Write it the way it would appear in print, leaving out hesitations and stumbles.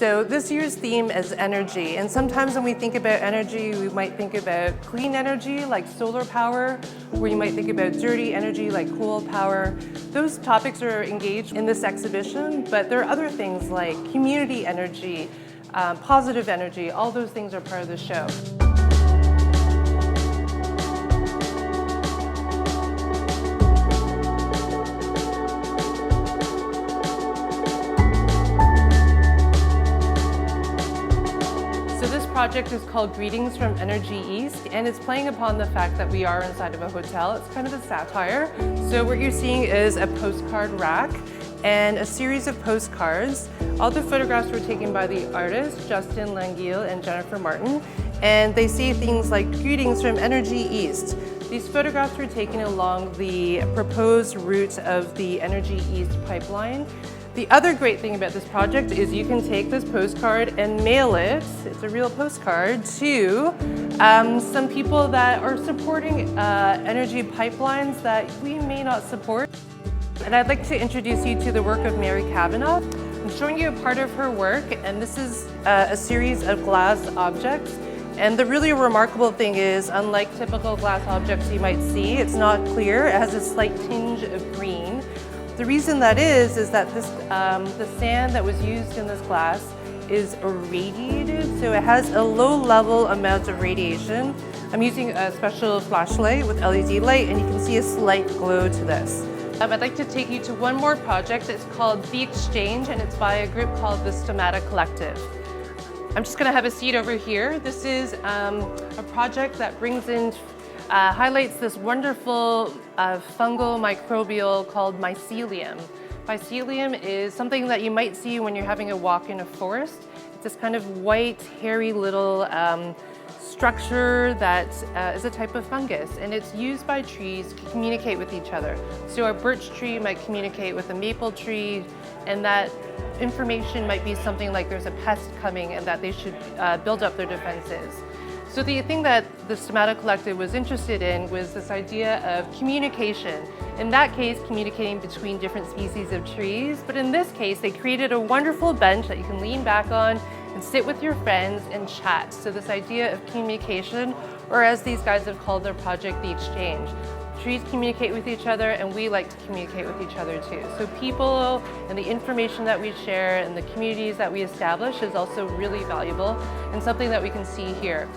So this year's theme is energy, and sometimes when we think about energy, we might think about clean energy like solar power, or you might think about dirty energy like coal power. Those topics are engaged in this exhibition, but there are other things like community energy, positive energy, all those things are part of the show. So this project is called Greetings from Energy East, and it's playing upon the fact that we are inside of a hotel. It's kind of a satire. So what you're seeing is a postcard rack and a series of postcards. All the photographs were taken by the artists, Justin Languille and Jennifer Martin, and they say things like, "Greetings from Energy East." These photographs were taken along the proposed route of the Energy East pipeline. The other great thing about this project is you can take this postcard and mail it, it's a real postcard, to some people that are supporting energy pipelines that we may not support. And I'd like to introduce you to the work of Mary Kavanaugh. I'm showing you a part of her work, and this is a series of glass objects. And the really remarkable thing is, unlike typical glass objects you might see, it's not clear, it has a slight tinge of green. The reason that is that this, the sand that was used in this glass is irradiated, so it has a low-level amount of radiation. I'm using a special flashlight with LED light, and you can see a slight glow to this. I'd like to take you to one more project. It's called The Exchange, and it's by a group called the Stomata Collective. I'm just gonna have a seat over here. This is a project that brings in highlights this wonderful fungal microbial called mycelium. Mycelium is something that you might see when you're having a walk in a forest. It's this kind of white, hairy little structure that is a type of fungus, and it's used by trees to communicate with each other. So a birch tree might communicate with a maple tree, and that information might be something like there's a pest coming and that they should build up their defenses. So the thing that the Stomata Collective was interested in was this idea of communication. In that case, communicating between different species of trees, but in this case, they created a wonderful bench that you can lean back on and sit with your friends and chat. So this idea of communication, or as these guys have called their project, The Exchange. Trees communicate with each other, and we like to communicate with each other too. So people and the information that we share and the communities that we establish is also really valuable and something that we can see here.